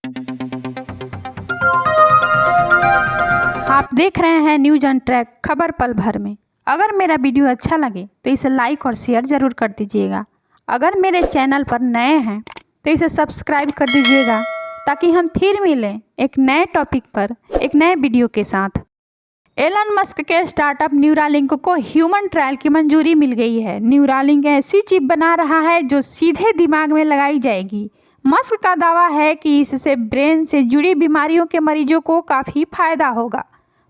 आप देख रहे हैं न्यूज ऑन ट्रैक, खबर पल भर में। अगर मेरा वीडियो अच्छा लगे तो इसे लाइक और शेयर ज़रूर कर दीजिएगा। अगर मेरे चैनल पर नए हैं तो इसे सब्सक्राइब कर दीजिएगा ताकि हम फिर मिलें एक नए टॉपिक पर एक नए वीडियो के साथ। एलन मस्क के स्टार्टअप न्यूरालिंक को ह्यूमन ट्रायल की मंजूरी मिल गई है। न्यूरालिंक ऐसी चिप बना रहा है जो सीधे दिमाग में लगाई जाएगी। मस्क का दावा है कि इससे ब्रेन से जुड़ी बीमारियों के मरीजों को काफ़ी फायदा होगा।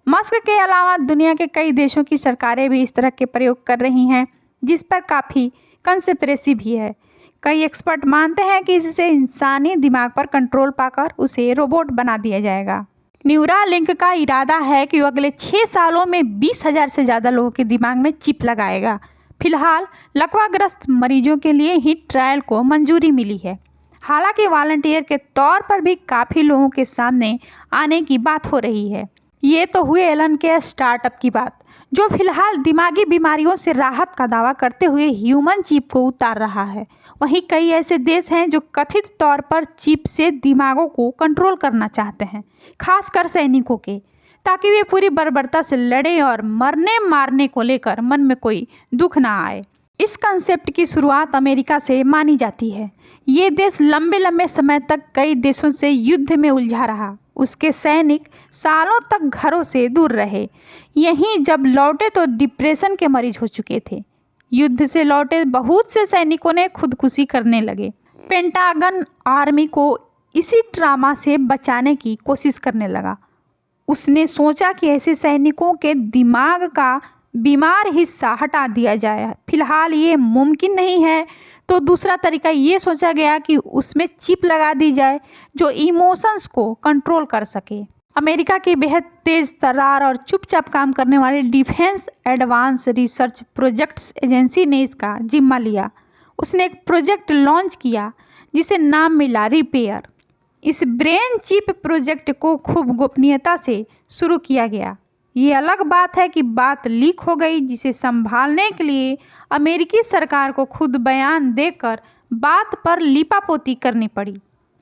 मस्क के अलावा दुनिया के कई देशों की सरकारें भी इस तरह के प्रयोग कर रही हैं, जिस पर काफ़ी कंस्पिरेसी भी है। कई एक्सपर्ट मानते हैं कि इससे इंसानी दिमाग पर कंट्रोल पाकर उसे रोबोट बना दिया जाएगा। न्यूरालिंक का इरादा है कि वो अगले 6 सालों में 20,000 से ज़्यादा लोगों के दिमाग में चिप लगाएगा। फिलहाल लकवाग्रस्त मरीजों के लिए ही ट्रायल को मंजूरी मिली है। हालांकि वॉलंटियर के तौर पर भी काफ़ी लोगों के सामने आने की बात हो रही है। ये तो हुए एलन के स्टार्टअप की बात, जो फिलहाल दिमागी बीमारियों से राहत का दावा करते हुए ह्यूमन चिप को उतार रहा है। वहीं कई ऐसे देश हैं जो कथित तौर पर चिप से दिमागों को कंट्रोल करना चाहते हैं, खासकर सैनिकों के, ताकि वे पूरी बर्बरता से लड़ें और मरने मारने को लेकर मन में कोई दुख ना आए। इस कंसेप्ट की शुरुआत अमेरिका से मानी जाती है। ये देश लंबे लंबे समय तक कई देशों से युद्ध में उलझा रहा। उसके सैनिक सालों तक घरों से दूर रहे। यहीं जब लौटे तो डिप्रेशन के मरीज हो चुके थे। युद्ध से लौटे बहुत से सैनिकों ने खुदकुशी करने लगे। पेंटागन आर्मी को इसी ट्रामा से बचाने की कोशिश करने लगा। उसने सोचा कि ऐसे सैनिकों के दिमाग का बीमार हिस्सा हटा दिया जाए। फिलहाल ये मुमकिन नहीं है तो दूसरा तरीका ये सोचा गया कि उसमें चिप लगा दी जाए जो इमोशंस को कंट्रोल कर सके। अमेरिका की बेहद तेज तर्रार और चुपचाप काम करने वाली defence advance research projects agency ने इसका जिम्मा लिया। उसने एक प्रोजेक्ट लॉन्च किया जिसे नाम मिला रिपेयर। इस ब्रेन चिप प्रोजेक्ट को खूब गोपनीयता से शुरू किया गया। ये अलग बात है कि बात लीक हो गई, जिसे संभालने के लिए अमेरिकी सरकार को खुद बयान देकर बात पर लीपापोती करनी पड़ी।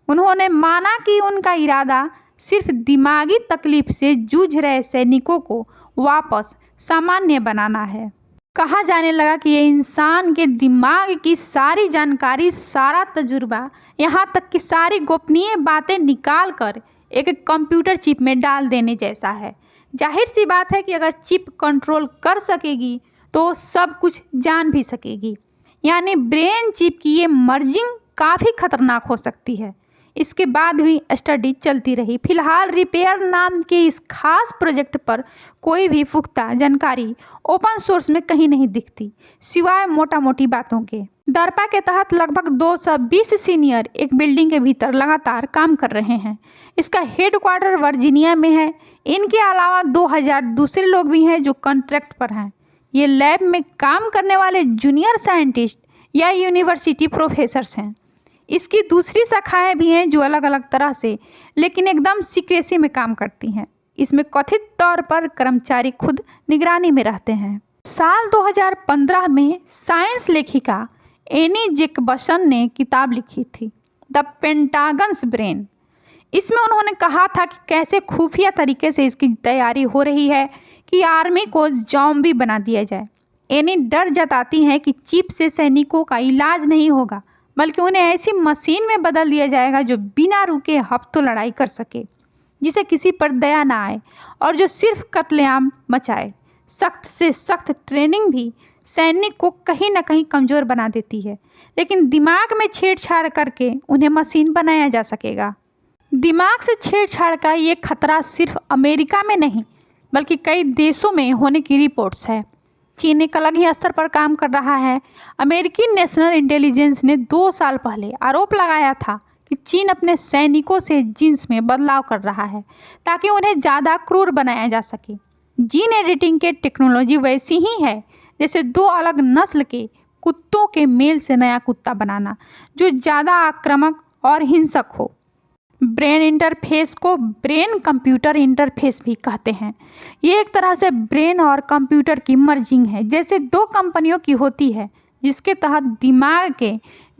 उन्होंने माना कि उनका इरादा सिर्फ दिमागी तकलीफ से जूझ रहे सैनिकों को वापस सामान्य बनाना है। कहा जाने लगा कि ये इंसान के दिमाग की सारी जानकारी, सारा तजुर्बा, यहाँ तक कि सारी गोपनीय बातें निकाल कर एक कंप्यूटर चिप में डाल देने जैसा है। जाहिर सी बात है कि अगर चिप कंट्रोल कर सकेगी तो सब कुछ जान भी सकेगी। यानी ब्रेन चिप की ये मर्जिंग काफ़ी खतरनाक हो सकती है। इसके बाद भी स्टडी चलती रही। फिलहाल रिपेयर नाम के इस खास प्रोजेक्ट पर कोई भी पुख्ता जानकारी ओपन सोर्स में कहीं नहीं दिखती, सिवाय मोटा मोटी बातों के। दरपा के तहत लगभग 220 सीनियर एक बिल्डिंग के भीतर लगातार काम कर रहे हैं। इसका हेडक्वार्टर वर्जीनिया में है। इनके अलावा 2000 दूसरे लोग भी हैं जो कॉन्ट्रैक्ट पर हैं। ये लैब में काम करने वाले जूनियर साइंटिस्ट या यूनिवर्सिटी प्रोफेसर्स हैं। इसकी दूसरी शाखाएं भी हैं जो अलग अलग तरह से लेकिन एकदम सीक्रेसी में काम करती हैं। इसमें कथित तौर पर कर्मचारी खुद निगरानी में रहते हैं। साल 2015 में साइंस लेखिका एनी जेकबसन ने किताब लिखी थी, द पेंटागन्स ब्रेन। इसमें उन्होंने कहा था कि कैसे खुफिया तरीके से इसकी तैयारी हो रही है कि आर्मी को ज़ॉम्बी बना दिया जाए। एनी डर जताती हैं कि चिप से सैनिकों का इलाज नहीं होगा, बल्कि उन्हें ऐसी मशीन में बदल दिया जाएगा जो बिना रुके हफ्तों लड़ाई कर सके, जिसे किसी पर दया ना आए और जो सिर्फ कत्लेआम मचाए। सख्त से सख्त ट्रेनिंग भी सैनिक को कहीं ना कहीं कमज़ोर बना देती है, लेकिन दिमाग में छेड़छाड़ करके उन्हें मशीन बनाया जा सकेगा। दिमाग से छेड़छाड़ का ये खतरा सिर्फ अमेरिका में नहीं बल्कि कई देशों में होने की रिपोर्ट्स है। चीन एक अलग ही स्तर पर काम कर रहा है। अमेरिकी नेशनल इंटेलिजेंस ने 2 साल पहले आरोप लगाया था कि चीन अपने सैनिकों से जीन्स में बदलाव कर रहा है ताकि उन्हें ज़्यादा क्रूर बनाया जा सके। जीन एडिटिंग के टेक्नोलॉजी वैसी ही है जैसे 2 अलग नस्ल के कुत्तों के मेल से नया कुत्ता बनाना जो ज़्यादा आक्रामक और हिंसक हो। ब्रेन इंटरफेस को ब्रेन कंप्यूटर इंटरफेस भी कहते हैं। ये एक तरह से ब्रेन और कंप्यूटर की मर्जिंग है, जैसे 2 कंपनियों की होती है, जिसके तहत दिमाग के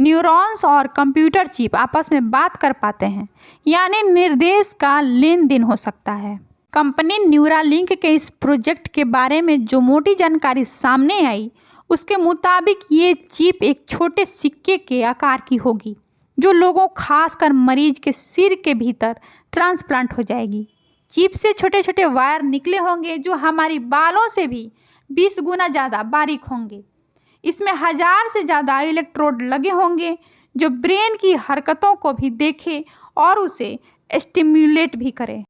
न्यूरॉन्स और कंप्यूटर चिप आपस में बात कर पाते हैं, यानी निर्देश का लेन देन हो सकता है। कंपनी न्यूरालिंक के इस प्रोजेक्ट के बारे में जो मोटी जानकारी सामने आई, उसके मुताबिक ये चिप एक छोटे सिक्के के आकार की होगी, जो लोगों खासकर मरीज के सिर के भीतर ट्रांसप्लांट हो जाएगी। चिप से छोटे छोटे वायर निकले होंगे जो हमारी बालों से भी 20 गुना ज़्यादा बारीक होंगे। इसमें 1000 से ज़्यादा इलेक्ट्रोड लगे होंगे जो ब्रेन की हरकतों को भी देखे और उसे स्टिम्युलेट भी करे।